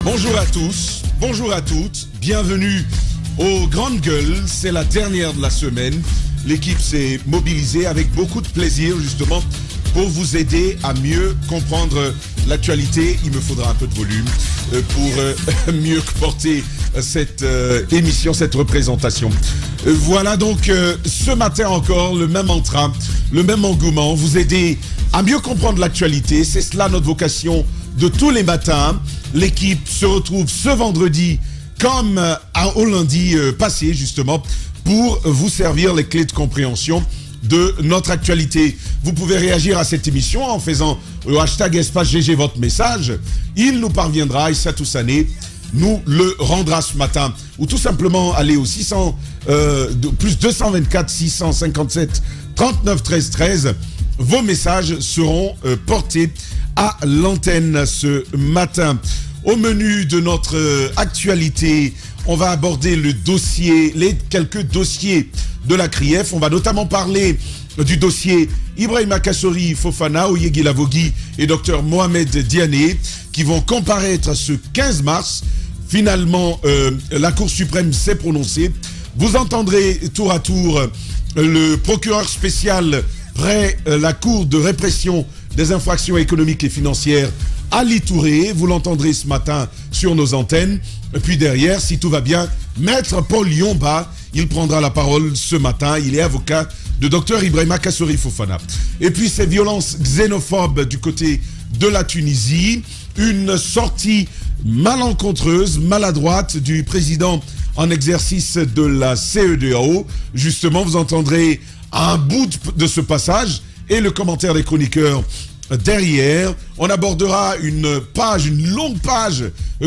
Bonjour à tous, bonjour à toutes, bienvenue aux Grandes Gueules, c'est la dernière de la semaine. L'équipe s'est mobilisée avec beaucoup de plaisir justement pour vous aider à mieux comprendre l'actualité. Il me faudra un peu de volume pour mieux porter cette émission, cette représentation. Voilà donc ce matin encore le même entrain, le même engouement, vous aider à mieux comprendre l'actualité. C'est cela notre vocation de tous les matins. L'équipe se retrouve ce vendredi comme au lundi passé justement pour vous servir les clés de compréhension de notre actualité. Vous pouvez réagir à cette émission en faisant le hashtag espace GG votre message. Il nous parviendra, Issa Toussané nous le rendra ce matin. Ou tout simplement aller au plus 224 657 39 13 13. Vos messages seront portés à l'antenne ce matin. Au menu de notre actualité, on va aborder quelques dossiers de la CRIEF. On va notamment parler du dossier Ibrahima Kassori Fofana, Oyegi Lavogui et Dr Mohamed Diané qui vont comparaître ce 15 mars. Finalement, la Cour suprême s'est prononcée. Vous entendrez tour à tour le procureur spécial près la Cour de répression des infractions économiques et financières, Ali Touré. Vous l'entendrez ce matin sur nos antennes. Et puis derrière, si tout va bien, Maître Paul Yomba, il prendra la parole ce matin. Il est avocat de Dr Ibrahima Kassori Fofana. Et puis ces violences xénophobes du côté de la Tunisie. Une sortie malencontreuse, maladroite du président en exercice de la CEDEAO. Justement, vous entendrez un bout de ce passage et le commentaire des chroniqueurs derrière. On abordera une longue page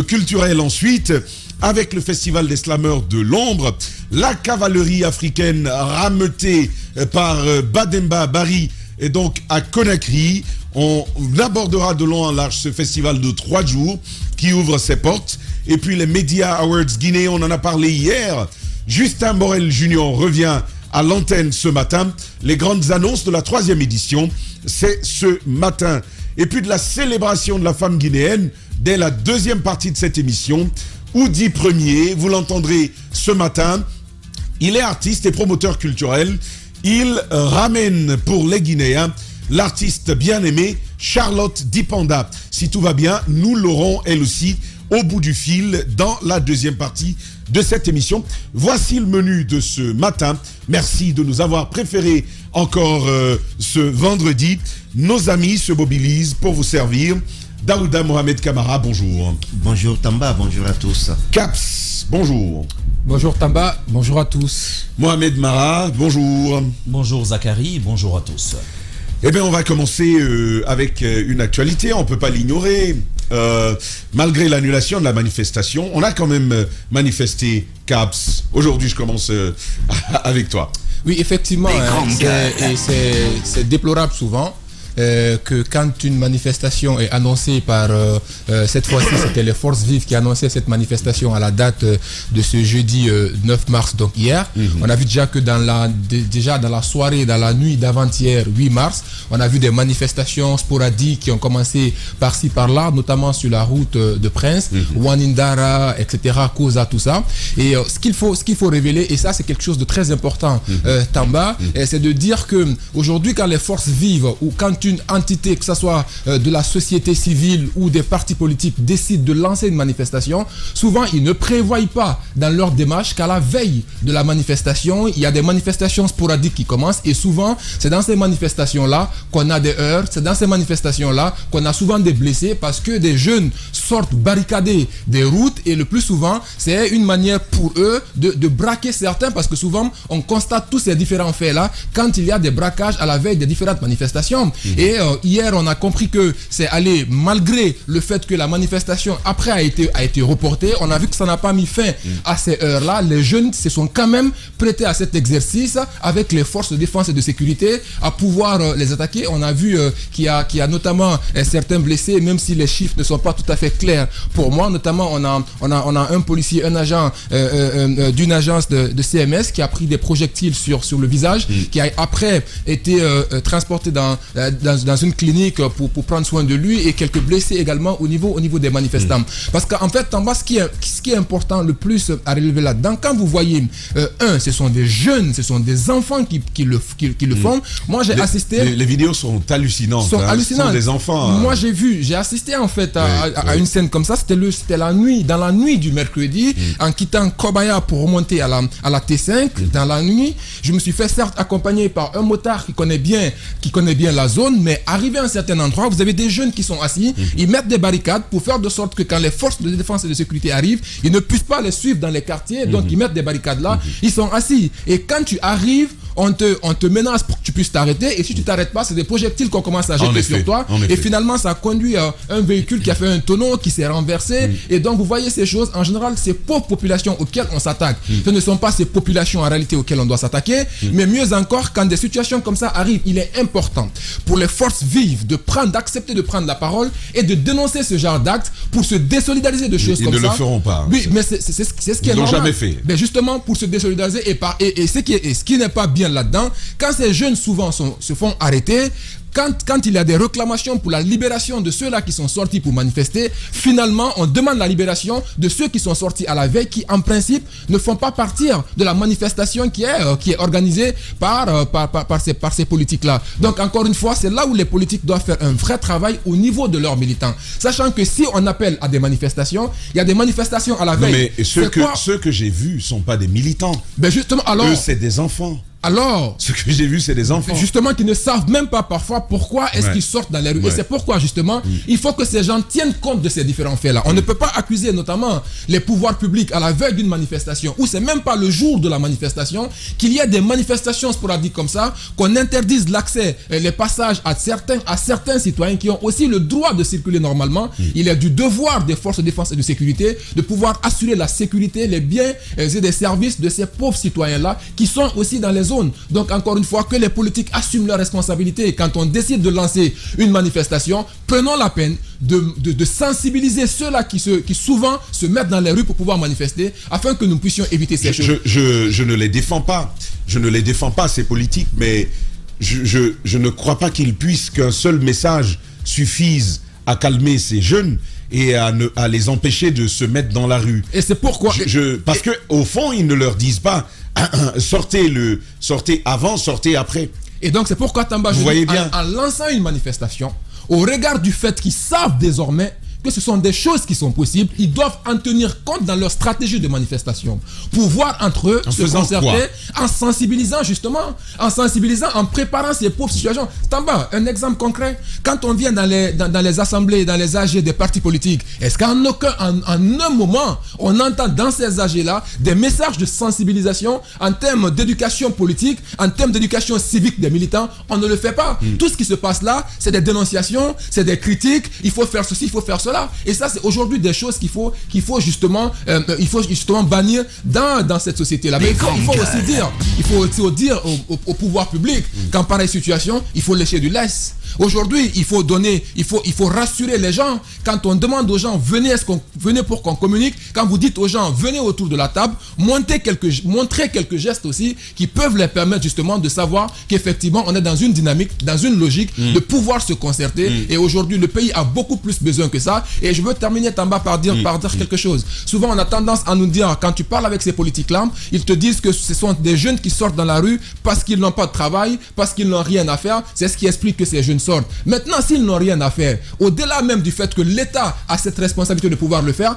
culturelle ensuite avec le Festival des Slameurs de l'Ombre, la cavalerie africaine rameutée par Bademba Bari et donc à Conakry. On abordera de long en large ce festival de 3 jours qui ouvre ses portes. Et puis les Media Awards Guinée, on en a parlé hier. Justin Morel Junior revient à l'antenne ce matin. Les grandes annonces de la 3e édition, c'est ce matin. Et puis de la célébration de la femme guinéenne dès la 2e partie de cette émission. Oudi Premier, vous l'entendrez ce matin. Il est artiste et promoteur culturel. Il ramène pour les Guinéens l'artiste bien-aimée Charlotte Dipanda. Si tout va bien, nous l'aurons elle aussi au bout du fil dans la 2e partie de cette émission. Voici le menu de ce matin. Merci de nous avoir préféré encore ce vendredi. Nos amis se mobilisent pour vous servir. Daouda Mohamed Kamara, bonjour. Bonjour Tamba, bonjour à tous. Caps, bonjour. Bonjour Tamba, bonjour à tous. Mohamed Mara, bonjour. Bonjour Zachary, bonjour à tous. Eh bien, on va commencer avec une actualité, on ne peut pas l'ignorer. Malgré l'annulation de la manifestation, on a quand même manifesté Caps. Aujourd'hui, je commence avec toi. Oui, effectivement, c'est déplorable souvent. Que quand une manifestation est annoncée par, cette fois-ci, c'était les Forces Vives qui annonçaient cette manifestation à la date de ce jeudi 9 mars, donc hier. On a vu déjà que dans la soirée, dans la nuit d'avant-hier, 8 mars, on a vu des manifestations sporadiques qui ont commencé par-ci, par-là, notamment sur la route de Prince, Wanindara, etc., Koza, tout ça. Et ce qu'il faut révéler, et ça c'est quelque chose de très important, Tamba, c'est de dire que aujourd'hui, quand les Forces Vives ou quand une entité, que ce soit de la société civile ou des partis politiques, décident de lancer une manifestation, souvent ils ne prévoient pas dans leur démarche qu'à la veille de la manifestation, il y a des manifestations sporadiques qui commencent et souvent c'est dans ces manifestations-là qu'on a des heurts, c'est dans ces manifestations-là qu'on a souvent des blessés parce que des jeunes sortent barricader des routes et le plus souvent c'est une manière pour eux de braquer certains parce que souvent on constate tous ces différents faits-là quand il y a des braquages à la veille des différentes manifestations. Et hier, on a compris que c'est allé, malgré le fait que la manifestation après a été reportée, on a vu que ça n'a pas mis fin à ces heures-là. Les jeunes se sont quand même prêtés à cet exercice avec les forces de défense et de sécurité à pouvoir les attaquer. On a vu qu'il y a notamment certains blessés, même si les chiffres ne sont pas tout à fait clairs pour moi. Notamment, on a un policier, un agent d'une agence de CMS qui a pris des projectiles sur le visage, qui a après été transporté dans une clinique pour prendre soin de lui et quelques blessés également au niveau des manifestants. Parce qu'en fait, en bas, ce qui est important le plus à relever là-dedans, quand vous voyez, ce sont des jeunes, ce sont des enfants qui le font. Moi, j'ai assisté... Les vidéos sont hallucinantes. Hallucinantes. Ce sont des enfants. Moi, j'ai assisté en fait à une scène comme ça. C'était la nuit, dans la nuit du mercredi, en quittant Kobaya pour remonter à la T5. Dans la nuit, je me suis fait certes accompagner par un motard qui connaît bien la zone, mais arrivé à un certain endroit, vous avez des jeunes qui sont assis, ils mettent des barricades pour faire de sorte que quand les forces de défense et de sécurité arrivent, ils ne puissent pas les suivre dans les quartiers, donc ils mettent des barricades là, ils sont assis. Et quand tu arrives, on te menace pour que tu puisses t'arrêter, et si tu t'arrêtes pas, c'est des projectiles qu'on commence à jeter sur toi, et finalement ça conduit à un véhicule qui a fait un tonneau, qui s'est renversé, et donc vous voyez ces choses, en général, ces pauvres populations auxquelles on s'attaque, ce ne sont pas ces populations en réalité auxquelles on doit s'attaquer, mais mieux encore, quand des situations comme ça arrivent, il est important pour les forces vives d'accepter de prendre la parole et de dénoncer ce genre d'actes pour se désolidariser de choses comme ça. Ils ne le feront pas. Oui, mais c'est ce qui est normal. Ils l'ont jamais fait. Mais justement, pour se désolidariser et ce qui n'est pas bien là-dedans, quand ces jeunes souvent se font arrêter, quand il y a des réclamations pour la libération de ceux-là qui sont sortis pour manifester, finalement, on demande la libération de ceux qui sont sortis à la veille, qui en principe ne font pas partir de la manifestation qui est organisée par ces politiques-là. Donc, encore une fois, c'est là où les politiques doivent faire un vrai travail au niveau de leurs militants. Sachant que si on appelle à des manifestations, il y a des manifestations à la veille. Non, mais ceux que j'ai vus ne sont pas des militants. Ben justement, alors... Eux, c'est des enfants. Alors, ce que j'ai vu, c'est des enfants. Justement, qui ne savent même pas parfois pourquoi est-ce qu'ils sortent dans les rues. Et c'est pourquoi, justement, il faut que ces gens tiennent compte de ces différents faits-là. On ne peut pas accuser notamment les pouvoirs publics à la veille d'une manifestation, ou c'est même pas le jour de la manifestation, qu'il y ait des manifestations sporadiques comme ça, qu'on interdise l'accès, les passages à certains citoyens qui ont aussi le droit de circuler normalement. Il est du devoir des forces de défense et de sécurité de pouvoir assurer la sécurité, les biens et des services de ces pauvres citoyens-là qui sont aussi dans les zones. Donc encore une fois, que les politiques assument leurs responsabilités. Quand on décide de lancer une manifestation, prenons la peine de sensibiliser ceux-là qui souvent se mettent dans les rues pour pouvoir manifester, afin que nous puissions éviter ces choses. Je ne les défends pas. Je ne les défends pas, ces politiques, mais je ne crois pas qu'il puisse qu'un seul message suffise à calmer ces jeunes et à les empêcher de se mettre dans la rue. Et c'est pourquoi... parce qu'au fond, ils ne leur disent pas sortez avant, sortez après. Et donc c'est pourquoi Tamba, en lançant une manifestation, au regard du fait qu'ils savent désormais que ce sont des choses qui sont possibles, ils doivent en tenir compte dans leur stratégie de manifestation. Pour voir entre eux se concerter, en sensibilisant justement, en préparant ces pauvres situations. Tamba, un exemple concret, quand on vient dans les assemblées, dans les AG des partis politiques, est-ce qu'en un moment, on entend dans ces AG-là des messages de sensibilisation en termes d'éducation politique, en termes d'éducation civique des militants? On ne le fait pas. Tout ce qui se passe là, c'est des dénonciations, c'est des critiques, il faut faire ceci, il faut faire cela. Et ça, c'est aujourd'hui des choses qu'il faut justement bannir dans cette société-là. Mais il faut aussi dire au pouvoir public qu'en pareille situation, il faut lécher du lest. Aujourd'hui, il faut rassurer les gens. Quand on demande aux gens, venez pour qu'on communique. Quand vous dites aux gens, venez autour de la table, montrez quelques gestes aussi qui peuvent les permettre justement de savoir qu'effectivement, on est dans une dynamique, dans une logique de pouvoir se concerter. Et aujourd'hui, le pays a beaucoup plus besoin que ça. Et je veux terminer Tamba par dire quelque chose. Souvent, on a tendance à nous dire, quand tu parles avec ces politiques-là, ils te disent que ce sont des jeunes qui sortent dans la rue parce qu'ils n'ont pas de travail, parce qu'ils n'ont rien à faire. C'est ce qui explique que ces jeunes sortent. Maintenant, s'ils n'ont rien à faire, au-delà même du fait que l'État a cette responsabilité de pouvoir le faire,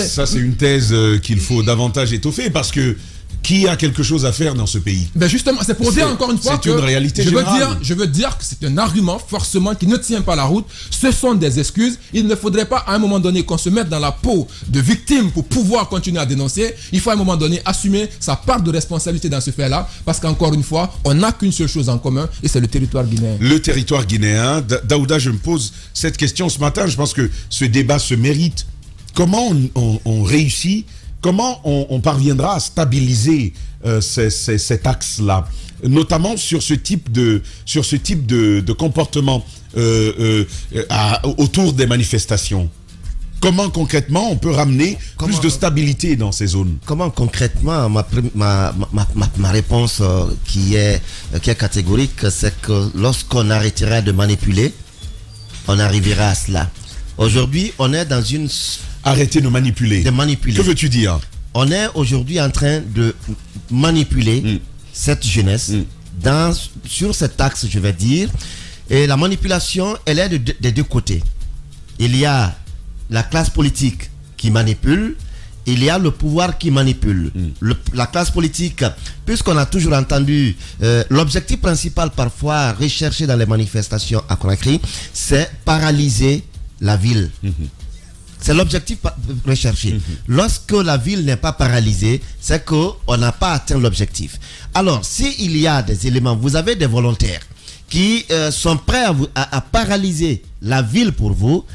ça c'est une thèse qu'il faut davantage étoffer, parce que qui a quelque chose à faire dans ce pays? Ben justement, c'est pour dire encore une fois que c'est une réalité générale. Je veux dire que c'est un argument forcément qui ne tient pas la route. Ce sont des excuses. Il ne faudrait pas à un moment donné qu'on se mette dans la peau de victime pour pouvoir continuer à dénoncer. Il faut à un moment donné assumer sa part de responsabilité dans ce fait-là, parce qu'encore une fois, on n'a qu'une seule chose en commun, et c'est le territoire guinéen. Le territoire guinéen. Daouda, je me pose cette question ce matin. Je pense que ce débat se mérite. Comment on réussit? Comment on parviendra à stabiliser cet axe-là, notamment sur ce type de comportement autour des manifestations? comment concrètement on peut ramener plus de stabilité dans ces zones? Comment concrètement, ma réponse qui est catégorique, c'est que lorsqu'on arrêtera de manipuler, on arrivera à cela. Aujourd'hui, on est dans une... Arrêter de manipuler. Que veux-tu dire? On est aujourd'hui en train de manipuler cette jeunesse sur cet axe, je vais dire. Et la manipulation, elle est des deux côtés. Il y a la classe politique qui manipule, il y a le pouvoir qui manipule. La classe politique, puisqu'on a toujours entendu l'objectif principal parfois recherché dans les manifestations à Conakry, c'est paralyser la ville. C'est l'objectif recherché. Lorsque la ville n'est pas paralysée, c'est qu'on n'a pas atteint l'objectif. Alors, s'il y a des éléments, vous avez des volontaires qui sont prêts à paralyser la ville pour vous,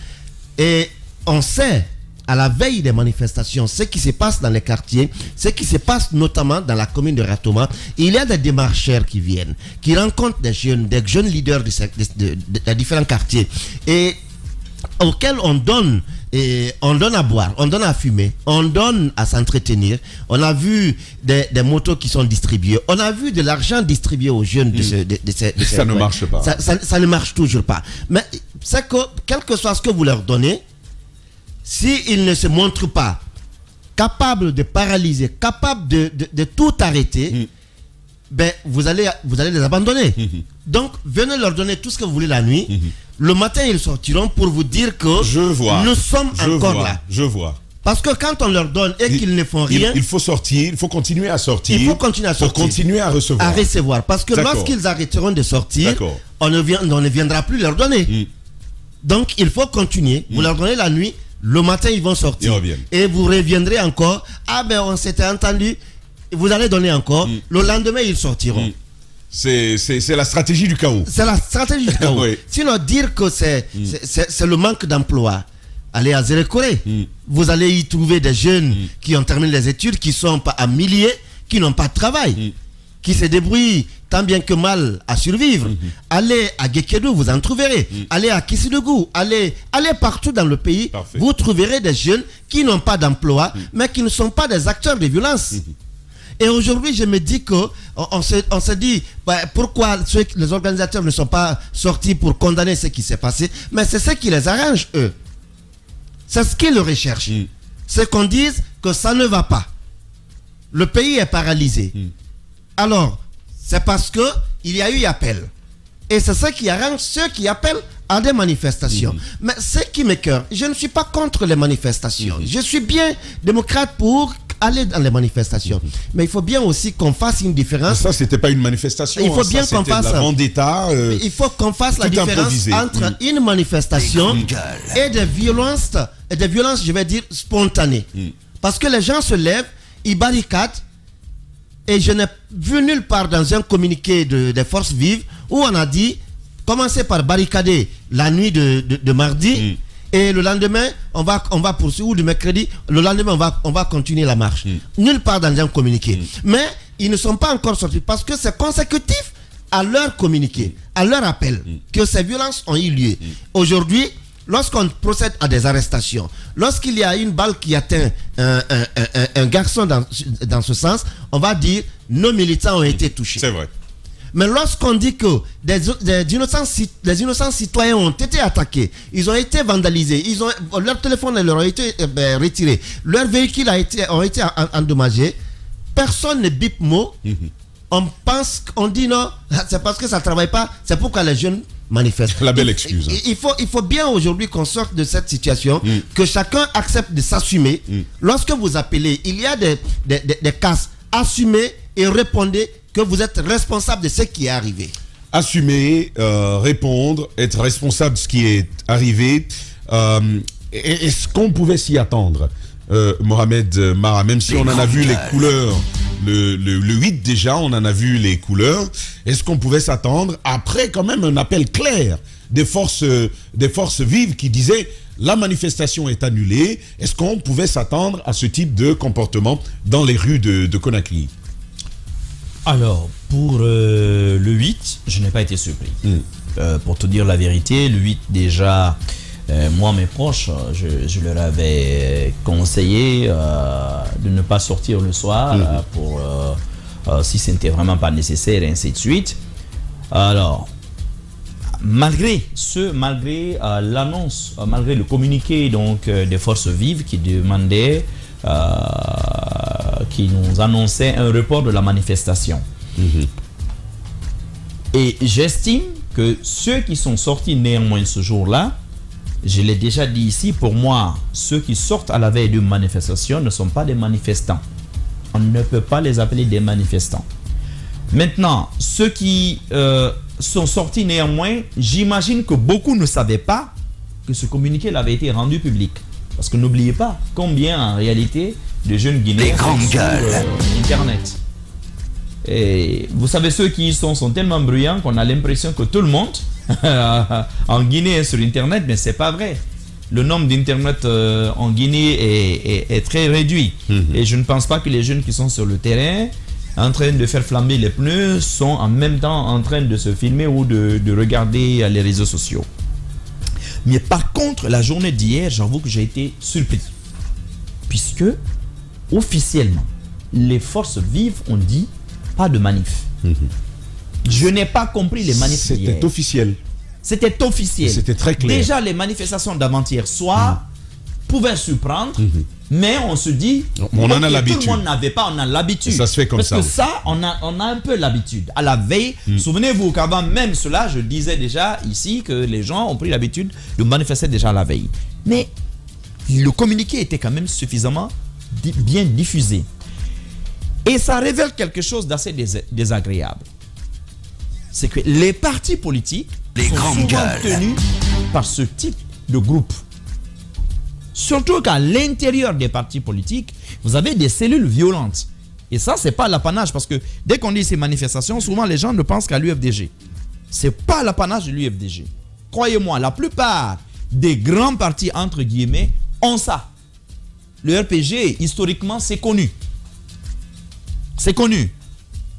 et on sait à la veille des manifestations ce qui se passe dans les quartiers, ce qui se passe notamment dans la commune de Ratoma. Il y a des démarcheurs qui viennent, qui rencontrent des jeunes leaders de différents quartiers et auxquels on donne à boire, on donne à fumer, on donne à s'entretenir. On a vu des motos qui sont distribuées, on a vu de l'argent distribué aux jeunes ça ne marche pas. Ça ne marche toujours pas. Mais c'est que, quel que soit ce que vous leur donnez, s'ils ne se montrent pas capables de paralyser, capables de tout arrêter, ben, vous allez les abandonner. Donc, venez leur donner tout ce que vous voulez la nuit. Le matin, ils sortiront pour vous dire que nous sommes encore là. Je vois. Parce que quand on leur donne et qu'ils ne font rien... Il faut sortir, il faut continuer à sortir. Il faut continuer à sortir. Pour continuer à recevoir. À recevoir. Parce que lorsqu'ils arrêteront de sortir, on ne viendra plus leur donner. Donc, il faut continuer. Vous leur donnez la nuit, le matin, ils vont sortir. Et vous reviendrez encore. Ah ben, on s'était entendu. Vous allez donner encore. Le lendemain, ils sortiront. C'est la stratégie du chaos. C'est la stratégie du chaos. Sinon, dire que c'est le manque d'emploi. Allez à Zérekoré. Vous allez y trouver des jeunes qui ont terminé les études, qui sont à milliers, qui n'ont pas de travail, qui se débrouillent tant bien que mal à survivre. Allez à Gekedou, vous en trouverez. Allez à Kissidougou, allez partout dans le pays. Vous trouverez des jeunes qui n'ont pas d'emploi, mais qui ne sont pas des acteurs de violence. Et aujourd'hui, je me dis que on se dit pourquoi les organisateurs ne sont pas sortis pour condamner ce qui s'est passé. Mais c'est ce qui les arrange, eux. C'est ce qu'ils recherchent. C'est qu'on dise que ça ne va pas. Le pays est paralysé. Alors, c'est parce que il y a eu appel. Et c'est ça qui arrange ceux qui appellent à des manifestations. Mais ce qui m'écoeure, je ne suis pas contre les manifestations. Je suis bien démocrate pour aller dans les manifestations. Mais il faut bien aussi qu'on fasse une différence. Ça, c'était pas une manifestation. Il faut bien qu'on fasse la vendetta. Il faut qu'on fasse la différence entre une manifestation et des violences, je vais dire, spontanées. Parce que les gens se lèvent, ils barricadent, et je n'ai vu nulle part dans un communiqué des forces vives où on a dit commencez par barricader la nuit de mardi. Et le lendemain, on va poursuivre, ou le mercredi, le lendemain, on va continuer la marche. Nulle part dans un communiqué. Mais ils ne sont pas encore sortis parce que c'est consécutif à leur communiqué, à leur appel, que ces violences ont eu lieu. Aujourd'hui, lorsqu'on procède à des arrestations, lorsqu'il y a une balle qui atteint un garçon dans ce sens, on va dire nos militants ont été touchés. C'est vrai. Mais lorsqu'on dit que des innocents citoyens ont été attaqués, ils ont été vandalisés, leur téléphone leur a été retiré, leur véhicule ont été endommagés, personne ne bip mot. On dit non, c'est parce que ça ne travaille pas, c'est pourquoi les jeunes manifestent. La belle excuse. Il faut bien aujourd'hui qu'on sorte de cette situation, que chacun accepte de s'assumer. Lorsque vous appelez, il y a des cas, assumez et répondez que vous êtes responsable de ce qui est arrivé. Assumer, répondre, être responsable de ce qui est arrivé. Est-ce qu'on pouvait s'y attendre, Mohamed Mara, même si on en a vu les couleurs, le 8 déjà, on en a vu les couleurs. Est-ce qu'on pouvait s'attendre, après quand même un appel clair des forces vives qui disaient la manifestation est annulée, est-ce qu'on pouvait s'attendre à ce type de comportement dans les rues de Conakry? Alors, pour le 8, je n'ai pas été surpris. Pour te dire la vérité, le 8 déjà, Moi, mes proches, je leur avais conseillé de ne pas sortir le soir pour si ce n'était vraiment pas nécessaire, et ainsi de suite. Alors, malgré l'annonce, malgré le communiqué donc des forces vives qui demandait, qui nous annonçait un report de la manifestation. Et j'estime que ceux qui sont sortis néanmoins ce jour-là, je l'ai déjà dit ici, pour moi, ceux qui sortent à la veille d'une manifestation ne sont pas des manifestants. On ne peut pas les appeler des manifestants. Maintenant, ceux qui sont sortis néanmoins, j'imagine que beaucoup ne savaient pas que ce communiqué avait été rendu public. Parce que n'oubliez pas combien en réalité de jeunes Guinéens sont sur Internet. Et vous savez, ceux qui y sont tellement bruyants qu'on a l'impression que tout le monde en Guinée est sur Internet, mais c'est pas vrai. Le nombre d'Internet en Guinée est très réduit. Et je ne pense pas que les jeunes qui sont sur le terrain en train de faire flamber les pneus sont en même temps en train de se filmer ou de regarder les réseaux sociaux. Mais par contre, la journée d'hier, j'avoue que j'ai été surpris. Puisque, officiellement, les forces vives ont dit pas de manif. Je n'ai pas compris les manifs. C'était officiel. C'était officiel. C'était très clair. Déjà, les manifestations d'avant-hier soir pouvaient surprendre, mais on se dit, on en a l'habitude. Tout le monde n'avait pas, on a l'habitude. Ça se fait comme ça. Parce que ça, on a un peu l'habitude. À la veille, souvenez-vous qu'avant même cela, je disais déjà ici que les gens ont pris l'habitude de manifester déjà à la veille. Mais le communiqué était quand même suffisamment bien diffusé. Et ça révèle quelque chose d'assez désagréable. C'est que les partis politiques sont souvent tenus par ce type de groupe. Surtout qu'à l'intérieur des partis politiques, vous avez des cellules violentes. Et ça, c'est pas l'apanage, parce que dès qu'on dit ces manifestations, souvent les gens ne pensent qu'à l'UFDG. C'est pas l'apanage de l'UFDG. Croyez-moi, la plupart des grands partis, entre guillemets, ont ça. Le RPG, historiquement, c'est connu. C'est connu.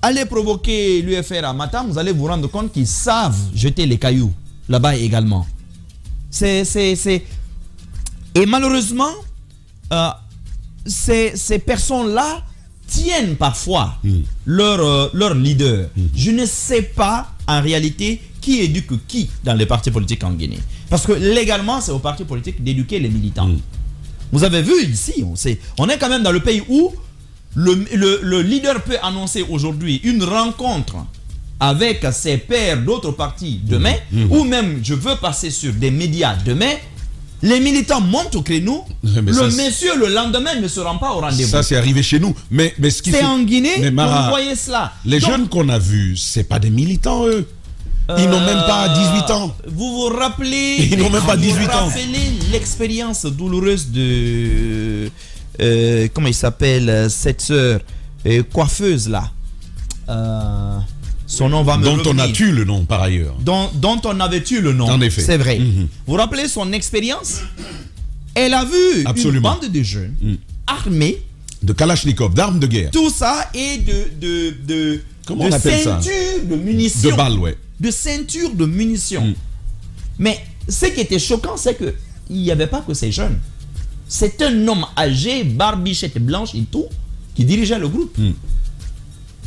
Allez provoquer l'UFR à Matam, vous allez vous rendre compte qu'ils savent jeter les cailloux là-bas également. Et malheureusement, ces personnes-là tiennent parfois leur leader. Je ne sais pas en réalité qui éduque qui dans les partis politiques en Guinée. Parce que légalement, c'est aux partis politiques d'éduquer les militants. Vous avez vu ici, on est quand même dans le pays où le leader peut annoncer aujourd'hui une rencontre avec ses pairs d'autres partis demain, ou même je veux passer sur des médias demain. Les militants montent au créneau, monsieur le lendemain ne se rend pas au rendez-vous. Ça c'est arrivé chez nous. Mais ce qui c'est en Guinée, mais Mara, vous voyez cela. Les jeunes qu'on a vus, c'est pas des militants eux. Ils n'ont même pas 18 ans. Vous vous rappelez, ils n'ont même pas 18 ans. Vous rappelez l'expérience douloureuse de comment il s'appelle cette sœur coiffeuse là. Son nom va me revenir. Dont on a tué le nom par ailleurs. Dont on avait tué le nom. En effet. C'est vrai. Vous vous rappelez son expérience? Elle a vu une bande de jeunes armés. De Kalachnikov, d'armes de guerre. Tout ça et de comment on appelle ça? Ceinture de munitions. De balles, ouais. De ceinture de munitions. Mais ce qui était choquant, c'est qu'il n'y avait pas que ces jeunes. C'est un homme âgé, barbichette blanche et tout, qui dirigeait le groupe.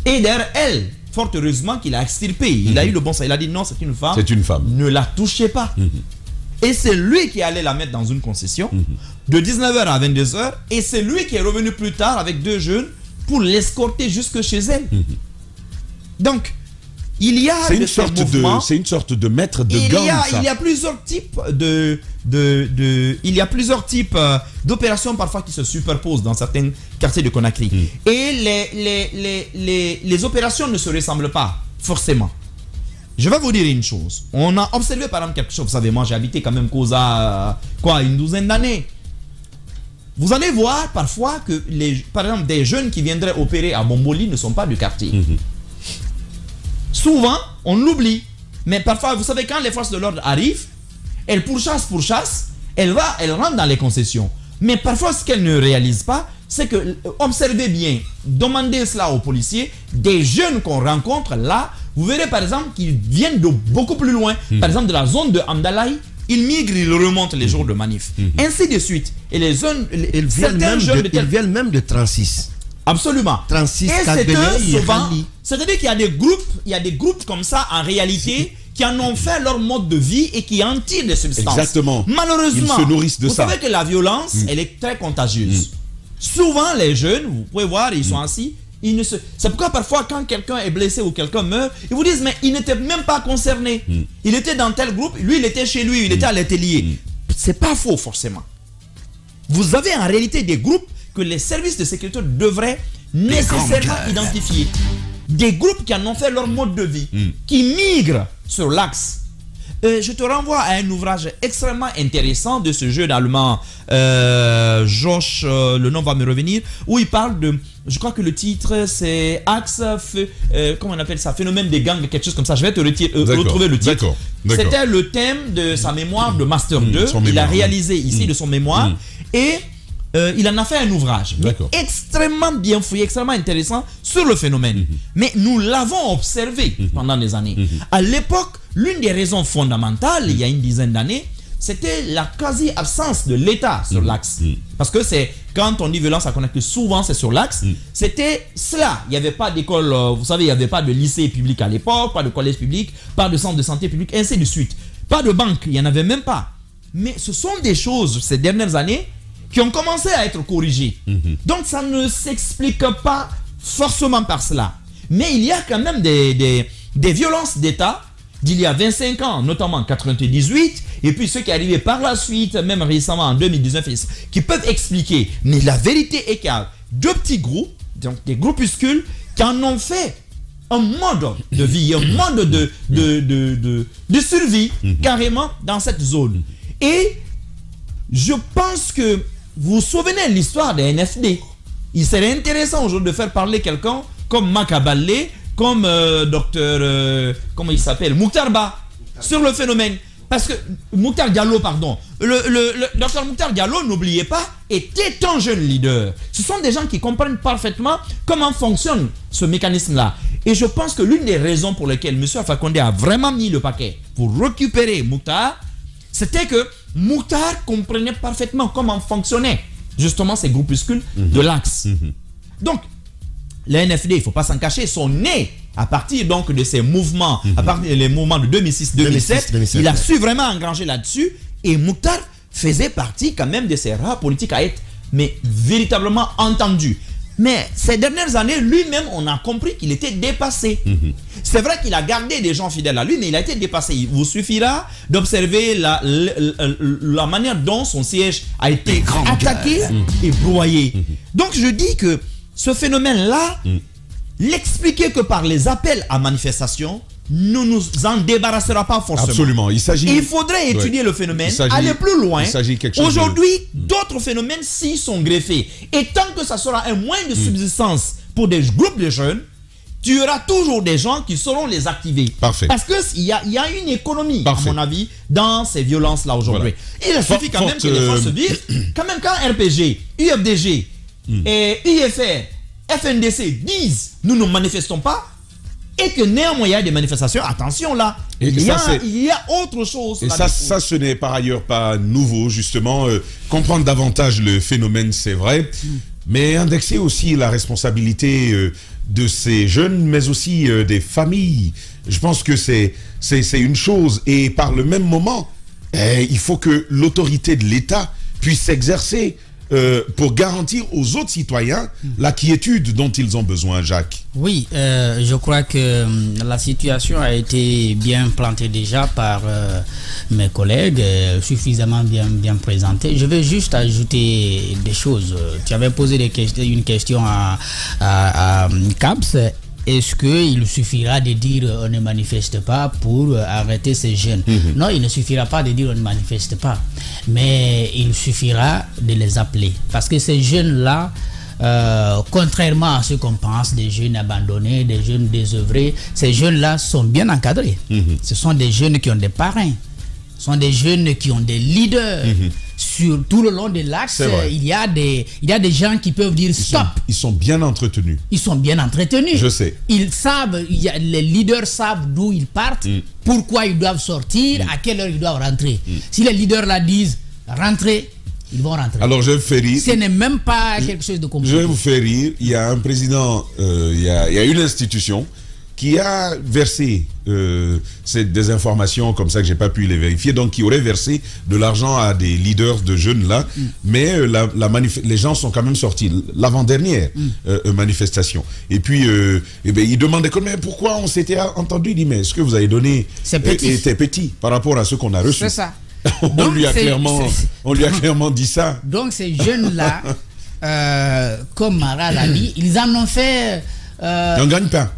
Et derrière elle, fort heureusement qu'il a extirpé. Il a eu le bon sens. Il a dit non, c'est une femme. C'est une femme. Ne la touchez pas. Et c'est lui qui allait la mettre dans une concession de 19h à 22h. Et c'est lui qui est revenu plus tard avec deux jeunes pour l'escorter jusque chez elle. Donc, il y a c'est une sorte de maître de gang. Il y a plusieurs types il y a plusieurs types d'opérations parfois qui se superposent dans certains quartiers de Conakry. Et les opérations ne se ressemblent pas forcément. Je vais vous dire une chose. On a observé par exemple quelque chose. Vous savez, moi j'ai habité quand même Koza une douzaine d'années. Vous allez voir parfois que par exemple des jeunes qui viendraient opérer à Bomboli ne sont pas du quartier. Souvent, on l'oublie. Mais parfois, vous savez, quand les forces de l'ordre arrivent, elles pourchassent, elles rentrent dans les concessions. Mais parfois, ce qu'elles ne réalisent pas, c'est que, observez bien, demandez cela aux policiers, des jeunes qu'on rencontre là, vous verrez par exemple qu'ils viennent de beaucoup plus loin. Par exemple, de la zone de Amdalaï, ils migrent, ils remontent les jours de manif. Ainsi de suite. Et les jeunes, Ils viennent même de 36. Absolument. 36, et c'est Kabylie, eux souvent. Rali. C'est-à-dire qu'il y a des groupes comme ça en réalité qui en ont fait leur mode de vie et qui en tirent des substances. Exactement. Malheureusement, Ils se nourrissent de ça. Vous savez que la violence, elle est très contagieuse. Souvent, les jeunes, vous pouvez voir, ils sont assis. C'est pourquoi parfois, quand quelqu'un est blessé ou quelqu'un meurt, ils vous disent, mais il n'était même pas concerné. Il était dans tel groupe, lui, il était chez lui, il était à l'atelier. C'est pas faux, forcément. Vous avez en réalité des groupes que les services de sécurité devraient nécessairement identifier. Des groupes qui en ont fait leur mode de vie, qui migrent sur l'axe. Je te renvoie à un ouvrage extrêmement intéressant de ce jeune allemand, Josh, le nom va me revenir, où il parle de, je crois que le titre c'est Axe, comment on appelle ça, phénomène des gangs, quelque chose comme ça. Je vais te retrouver le titre. D'accord. C'était le thème de sa mémoire de Master 2. Il a réalisé ici de son mémoire et il en a fait un ouvrage extrêmement bien fouillé, extrêmement intéressant sur le phénomène. Mais nous l'avons observé pendant des années. À l'époque, l'une des raisons fondamentales, il y a une dizaine d'années, c'était la quasi-absence de l'État sur l'axe. Parce que c'est, quand on dit violence à connecter, souvent c'est sur l'axe. C'était cela. Il n'y avait pas d'école, vous savez, il n'y avait pas de lycée public à l'époque, pas de collège public, pas de centre de santé public, ainsi de suite. Pas de banque, il n'y en avait même pas. Mais ce sont des choses, ces dernières années, qui ont commencé à être corrigées. Donc ça ne s'explique pas forcément par cela. Mais il y a quand même des violences d'État d'il y a 25 ans, notamment en 98, et puis ceux qui arrivaient par la suite, même récemment en 2019, qui peuvent expliquer. Mais la vérité est qu'il y a deux petits groupes, donc des groupuscules, qui en ont fait un mode de vie, un mode de survie, carrément, dans cette zone. Et je pense que vous vous souvenez de l'histoire des NFD. Il serait intéressant aujourd'hui de faire parler quelqu'un comme Makabalé, comme docteur, comment il s'appelle, Mouktar Ba, sur le phénomène. Parce que Mouktar Diallo, pardon, le docteur Mouktar Diallo, n'oubliez pas, était un jeune leader. Ce sont des gens qui comprennent parfaitement comment fonctionne ce mécanisme-là. Et je pense que l'une des raisons pour lesquelles M. Alpha Condé a vraiment mis le paquet pour récupérer Mouktar, c'était que Mouktar comprenait parfaitement comment fonctionnaient justement ces groupuscules de l'axe. Donc, les NFD, il ne faut pas s'en cacher, sont nés à partir donc de ces mouvements, à partir des mouvements de 2006-2007. Il a su vraiment engranger là-dessus. Et Mouktar faisait partie quand même de ces rares politiques à être véritablement entendu. Mais ces dernières années, lui-même, on a compris qu'il était dépassé. C'est vrai qu'il a gardé des gens fidèles à lui, mais il a été dépassé. Il vous suffira d'observer la manière dont son siège a été attaqué et broyé. Donc je dis que ce phénomène-là, l'expliquer que par les appels à manifestation, ne nous en débarrassera pas forcément. Absolument. Il faudrait étudier le phénomène, aller plus loin. Aujourd'hui, d'autres phénomènes s'y sont greffés. Et tant que ça sera un moyen de subsistance pour des groupes de jeunes, tu auras toujours des gens qui sauront les activer. Parfait. Parce qu'il y a une économie, à mon avis, dans ces violences-là aujourd'hui. Il suffit quand même que les forces vives, quand même quand RPG, UFDG, et IFR, FNDC disent « nous ne manifestons pas », et que néanmoins il y a des manifestations, attention là, il y a autre chose. Et ça, ce n'est par ailleurs pas nouveau, justement. Comprendre davantage le phénomène, c'est vrai, mais indexer aussi la responsabilité de ces jeunes, mais aussi des familles. Je pense que c'est une chose, et par le même moment, il faut que l'autorité de l'État puisse s'exercer pour garantir aux autres citoyens la quiétude dont ils ont besoin, Jacques. Oui, je crois que la situation a été bien plantée déjà par mes collègues, suffisamment bien présentée. Je vais juste ajouter des choses. Tu avais posé une question à Caps. Est-ce qu'il suffira de dire on ne manifeste pas pour arrêter ces jeunes? Non, il ne suffira pas de dire on ne manifeste pas. Mais il suffira de les appeler. Parce que ces jeunes-là, contrairement à ce qu'on pense, des jeunes abandonnés, des jeunes désœuvrés, ces jeunes-là sont bien encadrés. Ce sont des jeunes qui ont des parrains. Ce sont des jeunes qui ont des leaders. sur tout le long de l'axe, il y a des gens qui peuvent dire stop. Ils sont bien entretenus. Ils sont bien entretenus. Je sais. Ils savent, les leaders savent d'où ils partent, pourquoi ils doivent sortir, à quelle heure ils doivent rentrer. Si les leaders là disent rentrer, ils vont rentrer. Alors je vais vous faire rire. Ce n'est même pas quelque chose de compliqué. Je vais vous faire rire. Il y a un président, il y a une institution qui a versé des informations comme ça que j'ai pas pu les vérifier, donc qui aurait versé de l'argent à des leaders de jeunes là, mais les gens sont quand même sortis l'avant-dernière manifestation. Et puis ils demandaient mais pourquoi on s'était entendu. Il dit mais ce que vous avez donné était petit par rapport à ce qu'on a reçu. C'est ça. on lui a clairement dit ça. Donc ces jeunes là, comme Mara l'a dit, ils en ont fait un gagne-pain.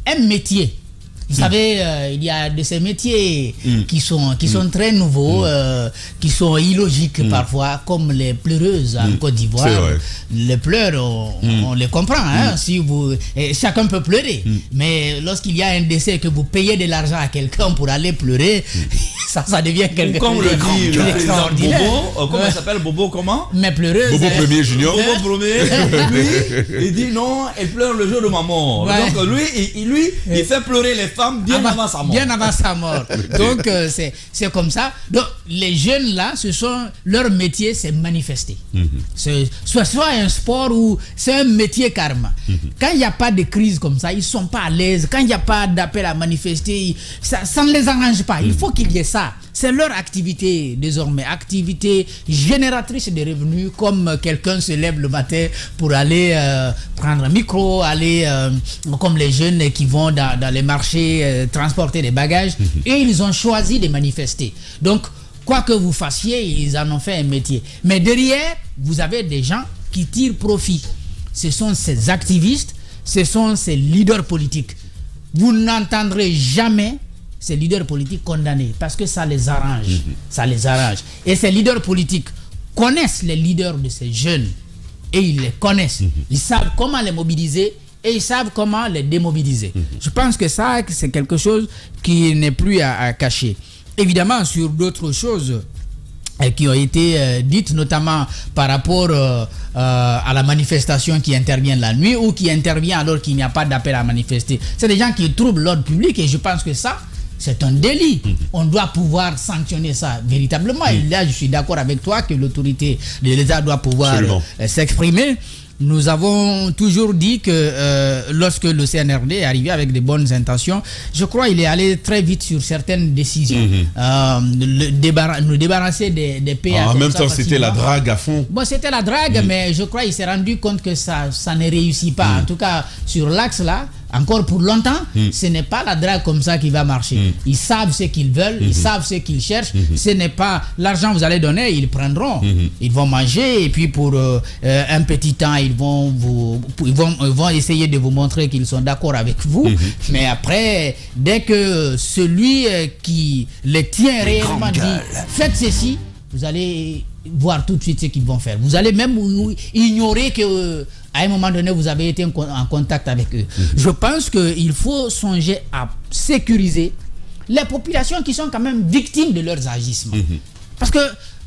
Un métier. Vous savez, il y a de ces métiers qui sont très nouveaux, qui sont illogiques parfois, comme les pleureuses en Côte d'Ivoire. Les pleurs, on les comprend. Hein, si chacun peut pleurer. Mais lorsqu'il y a un décès que vous payez de l'argent à quelqu'un pour aller pleurer, ça devient quelque chose d'extraordinaire. Bobo, comment il s'appelle Bobo comment? Mais pleureuse. Bobo Premier Junior. Bobo Premier. Lui, il dit non, elle pleure le jour de ma mort. Donc lui, il fait pleurer les femmes bien avant sa mort. Bien avant sa mort. Donc c'est comme ça. Donc les jeunes là, leur métier, c'est manifester. Soit un sport ou c'est un métier karma. Quand il n'y a pas de crise comme ça, ils ne sont pas à l'aise. Quand il n'y a pas d'appel à manifester, ça ne les arrange pas. Il faut qu'il y ait ça. C'est leur activité désormais, activité génératrice de revenus, comme quelqu'un se lève le matin pour aller prendre un micro, aller comme les jeunes qui vont dans les marchés transporter des bagages, et ils ont choisi de manifester. Donc, quoi que vous fassiez, ils en ont fait un métier. Mais derrière, vous avez des gens qui tirent profit. Ce sont ces activistes, ce sont ces leaders politiques. Vous n'entendrez jamais ces leaders politiques condamnés parce que ça les arrange. Ça les arrange. Et ces leaders politiques connaissent les leaders de ces jeunes et ils les connaissent. Ils savent comment les mobiliser et ils savent comment les démobiliser. Je pense que ça, c'est quelque chose qui n'est plus à cacher. Évidemment, sur d'autres choses qui ont été dites, notamment par rapport à la manifestation qui intervient la nuit ou qui intervient alors qu'il n'y a pas d'appel à manifester. C'est des gens qui troublent l'ordre public et je pense que ça, c'est un délit. On doit pouvoir sanctionner ça véritablement. Et là, je suis d'accord avec toi que l'autorité de l'État doit pouvoir s'exprimer. Nous avons toujours dit que lorsque le CNRD est arrivé avec de bonnes intentions, je crois qu'il est allé très vite sur certaines décisions. Nous débarrasser des PA. En même temps, c'était la drague à fond. Bon, c'était la drague, mais je crois qu'il s'est rendu compte que ça ne réussit pas. En tout cas, sur l'axe là, encore pour longtemps, ce n'est pas la drague comme ça qui va marcher. Ils savent ce qu'ils veulent, ils savent ce qu'ils cherchent. Ce n'est pas l'argent que vous allez donner, ils prendront. Ils vont manger et puis pour un petit temps, ils vont essayer de vous montrer qu'ils sont d'accord avec vous. Mais après, dès que celui qui les tient réellement dit faites ceci, vous allez voir tout de suite ce qu'ils vont faire. Vous allez même ignorer que à un moment donné, vous avez été en contact avec eux. Je pense qu'il faut songer à sécuriser les populations qui sont quand même victimes de leurs agissements. Parce que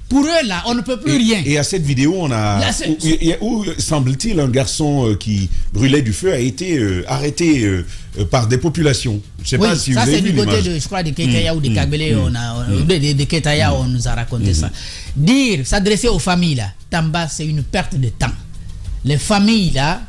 pour eux, là, on ne peut plus rien. Et à cette vidéo, où semble-t-il, un garçon qui brûlait du feu a été arrêté par des populations. Je sais pas si vous avez vu l'image. Ça, c'est du côté, je crois, de Ketaya ou de Kagbele, de Ketaya, on nous a raconté ça. S'adresser aux familles, là, Tamba, c'est une perte de temps. Les familles, là,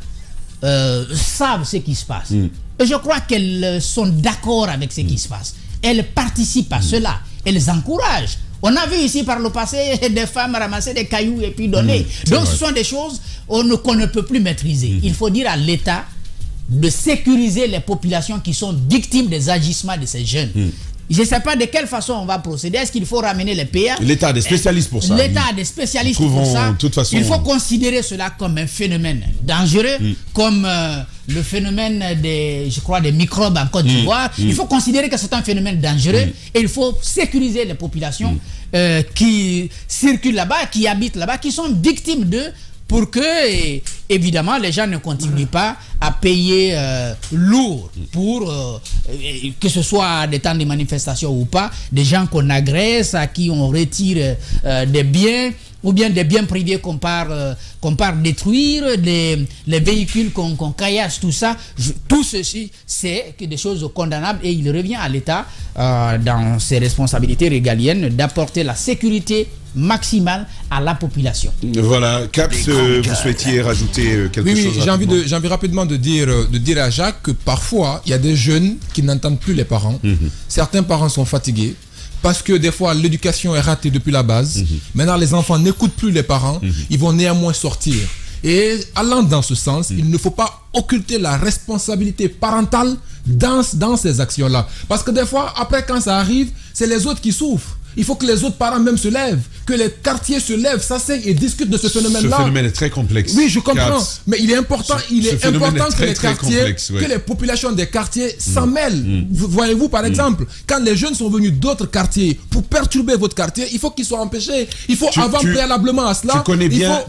savent ce qui se passe. Et je crois qu'elles sont d'accord avec ce qui se passe. Elles participent à cela. Elles encouragent. On a vu ici par le passé des femmes ramasser des cailloux et puis donner. Donc ce sont des choses qu'on ne peut plus maîtriser. Il faut dire à l'État de sécuriser les populations qui sont victimes des agissements de ces jeunes. Je ne sais pas de quelle façon on va procéder. Est-ce qu'il faut ramener les PA? L'État a des spécialistes pour ça. L'État a des spécialistes pour ça. Il faut considérer cela comme un phénomène dangereux, comme le phénomène des microbes en Côte d'Ivoire. Il faut considérer que c'est un phénomène dangereux et il faut sécuriser les populations qui circulent là-bas, qui habitent là-bas, qui sont victimes d'eux, pour que, évidemment, les gens ne continuent pas à payer lourd pour, que ce soit des temps de manifestation ou pas, des gens qu'on agresse, à qui on retire des biens, ou bien des biens privés qu'on part détruire, les véhicules qu'on caillasse, tout ça, tout ceci, c'est des choses condamnables et il revient à l'État, dans ses responsabilités régaliennes, d'apporter la sécurité maximale à la population. Voilà, Caps, vous souhaitiez rajouter quelque chose? Oui, j'ai envie rapidement de dire à Jacques que parfois, il y a des jeunes qui n'entendent plus les parents. Certains parents sont fatigués parce que des fois, l'éducation est ratée depuis la base. Maintenant, les enfants n'écoutent plus les parents. Ils vont néanmoins sortir. Et allant dans ce sens, il ne faut pas occulter la responsabilité parentale dans ces actions-là. Parce que des fois, après, quand ça arrive, c'est les autres qui souffrent. Il faut que les autres parents même se lèvent, que les quartiers se lèvent, s'asseyent et discutent de ce phénomène-là. Ce phénomène est très complexe. Oui, je comprends. Mais il est important, que les quartiers, ouais. que les populations des quartiers s'en mêlent. Voyez-vous, par exemple, quand les jeunes sont venus d'autres quartiers pour perturber votre quartier, il faut qu'ils soient empêchés. Il faut préalablement à cela.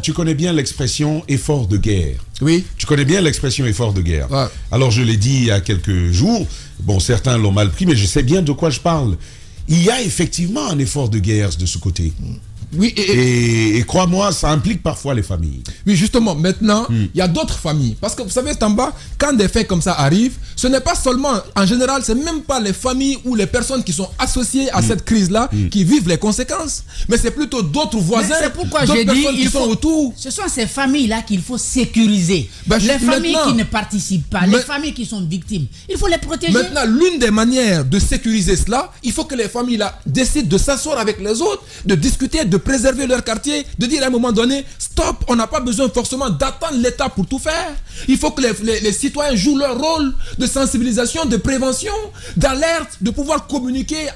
Tu connais bien l'expression effort de guerre. Oui. Tu connais bien l'expression effort de guerre. Ouais. Alors, je l'ai dit il y a quelques jours. Bon, certains l'ont mal pris, mais je sais bien de quoi je parle. Il y a effectivement un effort de guerre de ce côté. Oui, et crois-moi, ça implique parfois les familles. Oui, justement, maintenant, il y a d'autres familles. Parce que vous savez, Tamba, quand des faits comme ça arrivent, ce n'est pas seulement, en général, c'est même pas les familles ou les personnes qui sont associées à cette crise-là qui vivent les conséquences. Mais c'est plutôt d'autres voisins, c'est pourquoi d'autres j'ai personnes dit, qui sont autour. Ce sont ces familles-là qu'il faut sécuriser. Les familles qui ne participent pas, les familles qui sont victimes, il faut les protéger. Maintenant, l'une des manières de sécuriser cela, il faut que les familles-là décident de s'asseoir avec les autres, de discuter, de préserver leur quartier, de dire à un moment donné, stop, on n'a pas besoin forcément d'attendre l'État pour tout faire. Il faut que les citoyens jouent leur rôle de sensibilisation, de prévention, d'alerte, de pouvoir communiquer,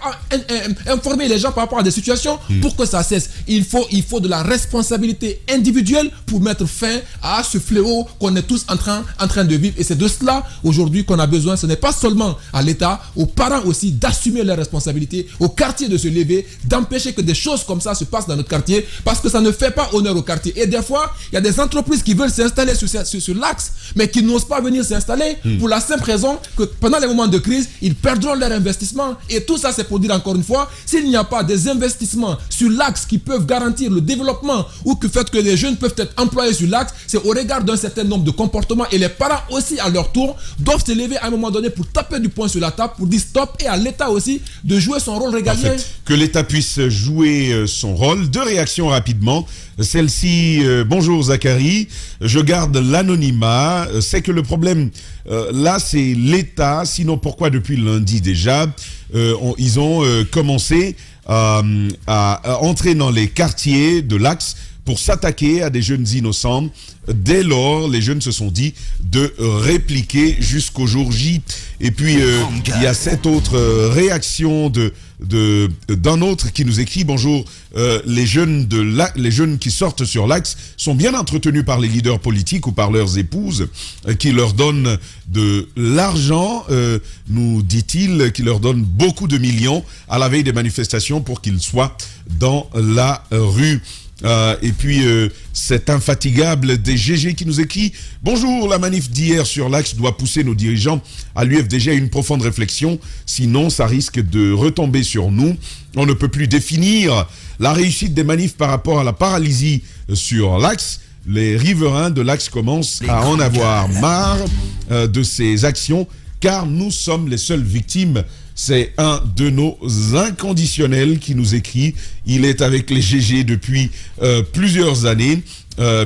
informer les gens par rapport à des situations pour que ça cesse. Il faut de la responsabilité individuelle pour mettre fin à ce fléau qu'on est tous en train de vivre. Et c'est de cela aujourd'hui qu'on a besoin. Ce n'est pas seulement à l'État, aux parents aussi d'assumer leurs responsabilités, au quartier de se lever, d'empêcher que des choses comme ça se passent dans notre quartier, parce que ça ne fait pas honneur au quartier. Et des fois, il y a des entreprises qui veulent s'installer sur l'axe, mais qui n'osent pas venir s'installer pour la simple raison que pendant les moments de crise, ils perdront leur investissement. Et tout ça, c'est pour dire encore une fois, s'il n'y a pas des investissements sur l'axe qui peuvent garantir le développement ou que fait que les jeunes peuvent être employés sur l'axe, c'est au regard d'un certain nombre de comportements. Et les parents aussi, à leur tour, doivent se lever à un moment donné pour taper du poing sur la table, pour dire stop, et à l'État aussi de jouer son rôle régalien. Parfait. Que l'État puisse jouer son rôle. Deux réactions rapidement. Celle-ci, bonjour Zachary, je garde l'anonymat. C'est que le problème, là, c'est l'État. Sinon, pourquoi depuis lundi déjà, ils ont commencé à entrer dans les quartiers de l'Axe pour s'attaquer à des jeunes innocents. Dès lors, les jeunes se sont dit de répliquer jusqu'au jour J. Et puis, il y a cette autre réaction d'un autre qui nous écrit « Bonjour, les jeunes qui sortent sur l'Axe sont bien entretenus par les leaders politiques ou par leurs épouses qui leur donnent de l'argent, nous dit-il, qui leur donnent beaucoup de millions à la veille des manifestations pour qu'ils soient dans la rue. » Et puis, cet infatigable des GG qui nous écrit « Bonjour, la manif d'hier sur l'Axe doit pousser nos dirigeants à l'UFDG à une profonde réflexion, sinon ça risque de retomber sur nous. On ne peut plus définir la réussite des manifs par rapport à la paralysie sur l'Axe. Les riverains de l'Axe commencent à en avoir marre de ces actions, car nous sommes les seules victimes. » C'est un de nos inconditionnels qui nous écrit. Il est avec les GG depuis plusieurs années,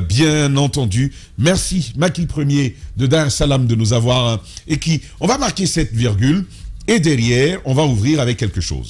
bien entendu. Merci, Maki Premier de Dar es Salaam de nous avoir... et qui, on va marquer cette virgule et derrière, on va ouvrir avec quelque chose.